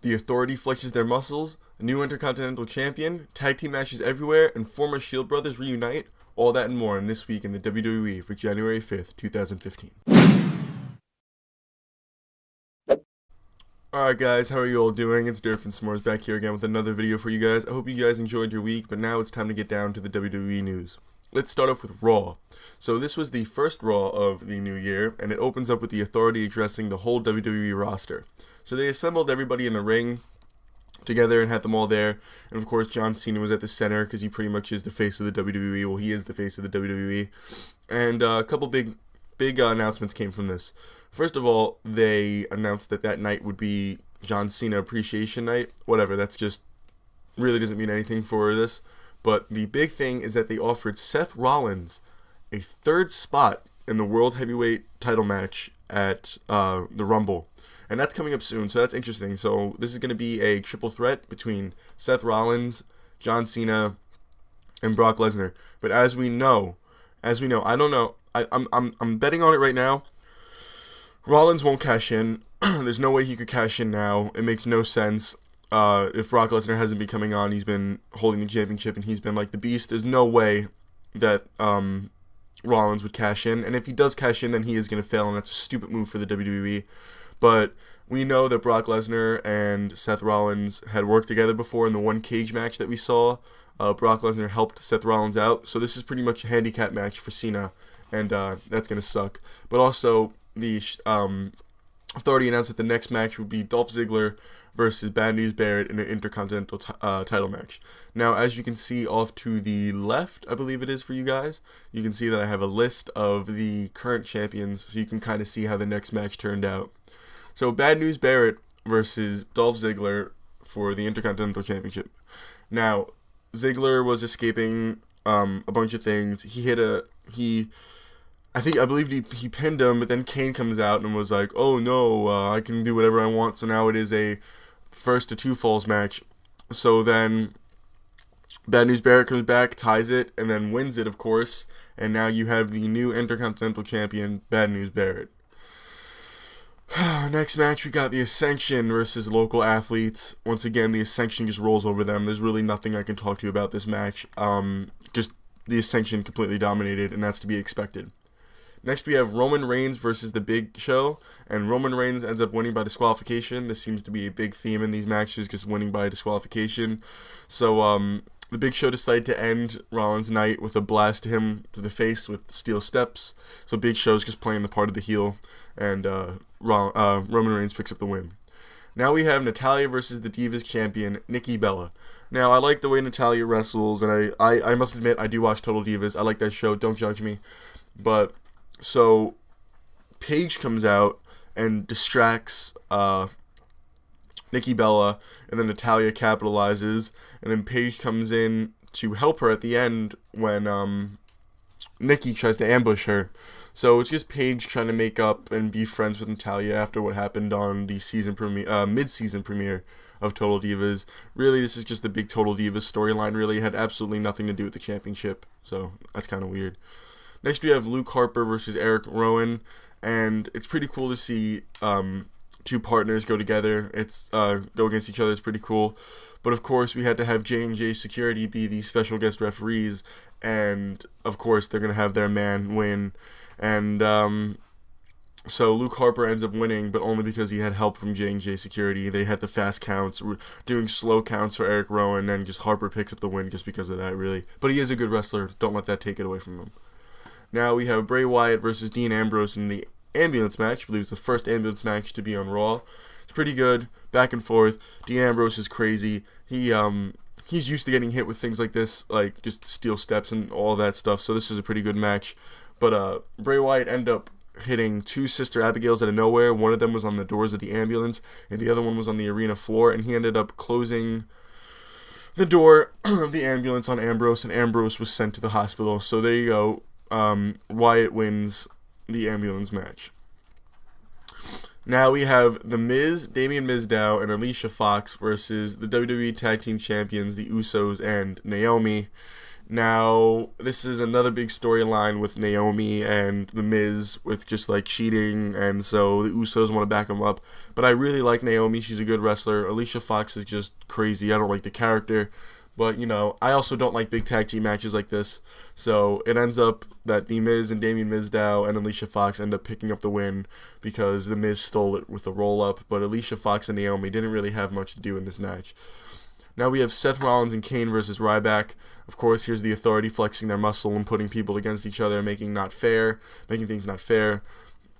The Authority flexes their muscles, a new Intercontinental Champion, tag team matches everywhere, and former Shield brothers reunite. All that and more in This Week in the WWE for January 5th, 2015. Alright guys, how are you all doing? It's Derf'N'Smores back here again with another video for you guys. I hope you guys enjoyed your week, but now it's time to get down to the WWE news. Let's start off with Raw. So this was the first Raw of the new year, and it opens up with the Authority addressing the whole WWE roster. So they assembled everybody in the ring together and had them all there, and of course John Cena was at the center because he pretty much is the face of the WWE. Well, he is the face of the WWE, and a couple big announcements came from this. First of all, they announced that night would be John Cena Appreciation Night. Whatever, that's just really doesn't mean anything for this. But the big thing is that they offered Seth Rollins a third spot in the World Heavyweight title match at the Rumble. And that's coming up soon, so that's interesting. So this is going to be a triple threat between Seth Rollins, John Cena, and Brock Lesnar. But as we know, I don't know. I'm betting on it right now. Rollins won't cash in. There's no way he could cash in now. It makes no sense. If Brock Lesnar hasn't been coming on, he's been holding the championship and he's been like the beast. There's no way that Rollins would cash in. And if he does cash in, then he is going to fail, and that's a stupid move for the WWE. But we know that Brock Lesnar and Seth Rollins had worked together before in the one cage match that we saw. Brock Lesnar helped Seth Rollins out. So this is pretty much a handicap match for Cena, and that's going to suck. But also, the Authority announced that the next match would be Dolph Ziggler versus Bad News Barrett in an Intercontinental title match. Now, as you can see off to the left, I believe it is for you guys, you can see that I have a list of the current champions, so you can kind of see how the next match turned out. So, Bad News Barrett versus Dolph Ziggler for the Intercontinental Championship. Now, Ziggler was escaping a bunch of things. I believe he pinned him, but then Kane comes out and was like, oh no, I can do whatever I want. So now it is a first to two falls match. So then Bad News Barrett comes back, ties it, and then wins it, of course. And now you have the new Intercontinental Champion, Bad News Barrett. Next match, we got the Ascension versus local athletes. Once again, the Ascension just rolls over them. There's really nothing I can talk to you about this match. Just the Ascension completely dominated, and that's to be expected. Next, we have Roman Reigns versus The Big Show, and Roman Reigns ends up winning by disqualification. This seems to be a big theme in these matches, just winning by disqualification. So, The Big Show decided to end Rollins' night with a blast to him to the face with steel steps. So Big Show's just playing the part of the heel, and Roman Reigns picks up the win. Now we have Natalya versus the Divas champion, Nikki Bella. Now, I like the way Natalya wrestles, and I must admit, I do watch Total Divas. I like that show, don't judge me. But so Paige comes out and distracts Nikki Bella, and then Natalya capitalizes, and then Paige comes in to help her at the end when Nikki tries to ambush her. So it's just Paige trying to make up and be friends with Natalya after what happened on the mid-season premiere of Total Divas. Really, this is just the big Total Divas storyline. Really, it had absolutely nothing to do with the championship, so that's kind of weird. Next, we have Luke Harper versus Erick Rowan, and it's pretty cool to see two partners go together. Go against each other. It's pretty cool. But of course, we had to have J&J Security be the special guest referees, and of course, they're gonna have their man win. And so Luke Harper ends up winning, but only because he had help from J&J Security. They had the fast counts, doing slow counts for Erick Rowan, and just Harper picks up the win just because of that, really. But he is a good wrestler. Don't let that take it away from him. Now we have Bray Wyatt versus Dean Ambrose in the ambulance match. I believe it's the first ambulance match to be on Raw. It's pretty good, back and forth. Dean Ambrose is crazy. He's used to getting hit with things like this, like just steel steps and all that stuff. So this is a pretty good match. But Bray Wyatt ended up hitting two Sister Abigails out of nowhere. One of them was on the doors of the ambulance, and the other one was on the arena floor. And he ended up closing the door of the ambulance on Ambrose, and Ambrose was sent to the hospital. So there you go. Wyatt wins the ambulance match. Now we have The Miz, Damien Mizdow, and Alicia Fox versus the WWE Tag Team Champions, the Usos, and Naomi. Now, this is another big storyline with Naomi and The Miz with just like cheating, and so the Usos want to back him up. But I really like Naomi. She's a good wrestler. Alicia Fox is just crazy. I don't like the character. But, I also don't like big tag team matches like this. So it ends up that The Miz and Damien Mizdow and Alicia Fox end up picking up the win because The Miz stole it with a roll-up. But Alicia Fox and Naomi didn't really have much to do in this match. Now we have Seth Rollins and Kane versus Ryback. Of course, here's the Authority flexing their muscle and putting people against each other, making things not fair.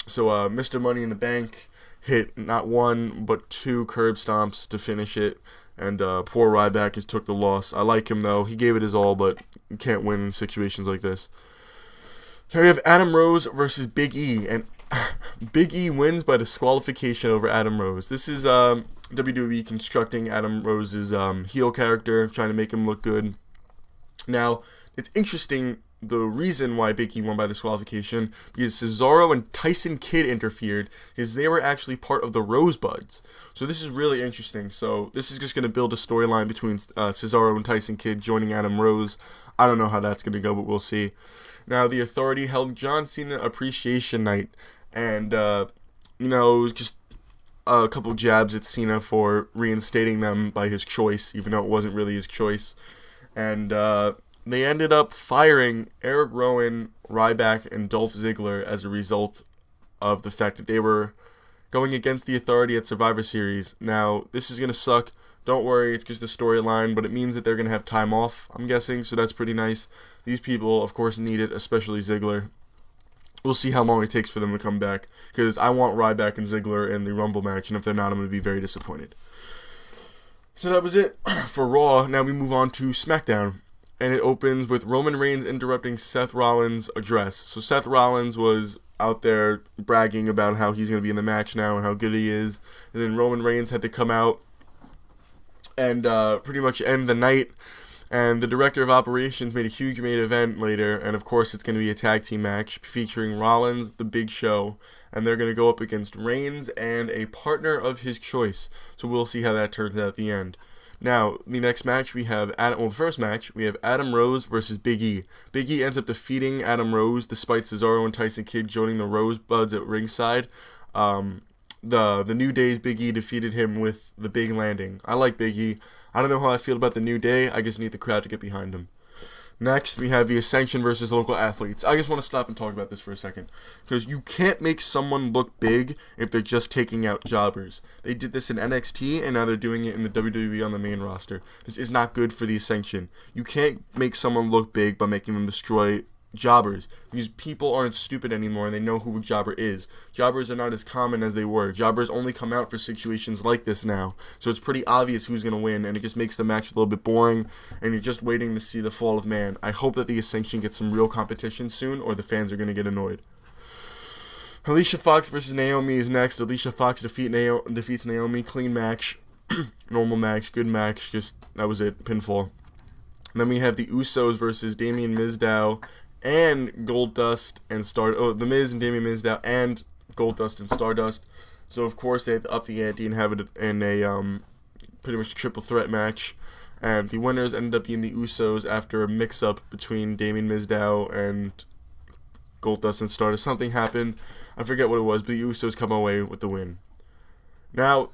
So Mr. Money in the Bank hit not one, but 2 curb stomps to finish it. And poor Ryback just took the loss. I like him, though. He gave it his all, but you can't win in situations like this. Now we have Adam Rose versus Big E. And Big E wins by disqualification over Adam Rose. This is WWE constructing Adam Rose's heel character, trying to make him look good. Now, it's interesting the reason why Big E won by disqualification, because Cesaro and Tyson Kidd interfered, because they were actually part of the Rosebuds. So this is really interesting. So this is just going to build a storyline between Cesaro and Tyson Kidd joining Adam Rose. I don't know how that's going to go, but we'll see. Now, the Authority held John Cena Appreciation Night, and, it was just a couple jabs at Cena for reinstating them by his choice, even though it wasn't really his choice. And they ended up firing Erick, Rowan, Ryback, and Dolph Ziggler as a result of the fact that they were going against the Authority at Survivor Series. Now, this is going to suck. Don't worry, it's just a storyline, but it means that they're going to have time off, I'm guessing, so that's pretty nice. These people, of course, need it, especially Ziggler. We'll see how long it takes for them to come back, because I want Ryback and Ziggler in the Rumble match, and if they're not, I'm going to be very disappointed. So that was it for Raw. Now we move on to SmackDown, and it opens with Roman Reigns interrupting Seth Rollins' address. So Seth Rollins was out there bragging about how he's going to be in the match now and how good he is, and then Roman Reigns had to come out and pretty much end the night. And the Director of Operations made a huge main event later, and of course it's going to be a tag team match featuring Rollins, The Big Show, and they're going to go up against Reigns and a partner of his choice. So we'll see how that turns out at the end. Now, the next match we have, the first match, we have Adam Rose versus Big E. Big E ends up defeating Adam Rose despite Cesaro and Tyson Kidd joining the Rosebuds at ringside. The New Day's Big E defeated him with the big landing. I like Big E. I don't know how I feel about the New Day. I just need the crowd to get behind him. Next, we have the Ascension versus local athletes. I just want to stop and talk about this for a second, because you can't make someone look big if they're just taking out jobbers. They did this in NXT, and now they're doing it in the WWE on the main roster. This is not good for the Ascension. You can't make someone look big by making them destroy jobbers. These people aren't stupid anymore, and they know who a jobber is. Jobbers are not as common as they were. Jobbers only come out for situations like this now, so it's pretty obvious who's going to win, and it just makes the match a little bit boring, and you're just waiting to see the fall of man. I hope that the Ascension gets some real competition soon, or the fans are going to get annoyed. Alicia Fox versus Naomi is next. Alicia Fox defeats Naomi. Clean match. Normal match. Good match. Just, that was it. Pinfall. And then we have the Usos versus Damien Mizdow and Goldust and The Miz and Damien Mizdow and Goldust and Stardust. So of course they had to up the ante and have it in a pretty much triple threat match. And the winners ended up being the Usos after a mix-up between Damien Mizdow and Goldust and Stardust. Something happened. I forget what it was, but the Usos come away with the win. Now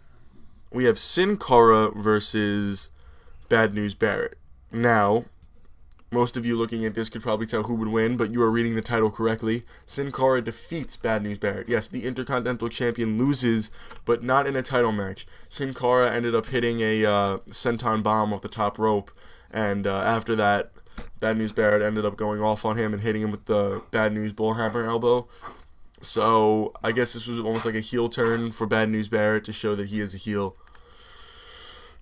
we have Sin Cara versus Bad News Barrett. Now, most of you looking at this could probably tell who would win, but you are reading the title correctly. Sin Cara defeats Bad News Barrett. Yes, the Intercontinental Champion loses, but not in a title match. Sin Cara ended up hitting a senton bomb off the top rope, and after that, Bad News Barrett ended up going off on him and hitting him with the Bad News Bullhammer elbow. So, I guess this was almost like a heel turn for Bad News Barrett to show that he is a heel.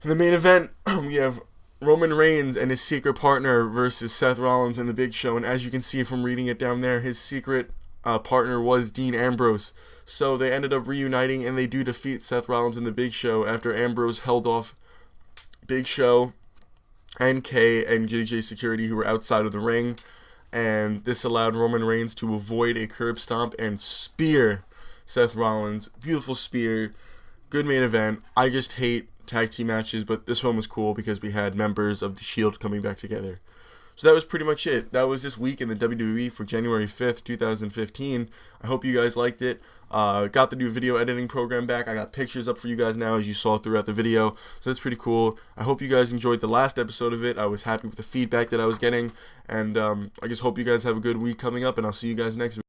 In the main event, we have Roman Reigns and his secret partner versus Seth Rollins and The Big Show, and as you can see from reading it down there, his secret partner was Dean Ambrose. So they ended up reuniting, and they do defeat Seth Rollins and The Big Show after Ambrose held off Big Show and Kay and JJ Security, who were outside of the ring, and this allowed Roman Reigns to avoid a curb stomp and spear Seth Rollins. Beautiful spear. Good main event. I just hate tag team matches, but this one was cool because we had members of the Shield coming back together. So that was pretty much it. That was this week in the WWE for January 5th, 2015. I hope you guys liked it. Got the new video editing program back. I got pictures up for you guys now, as you saw throughout the video. So that's pretty cool. I hope you guys enjoyed the last episode of it. I was happy with the feedback that I was getting. And I just hope you guys have a good week coming up, and I'll see you guys next week.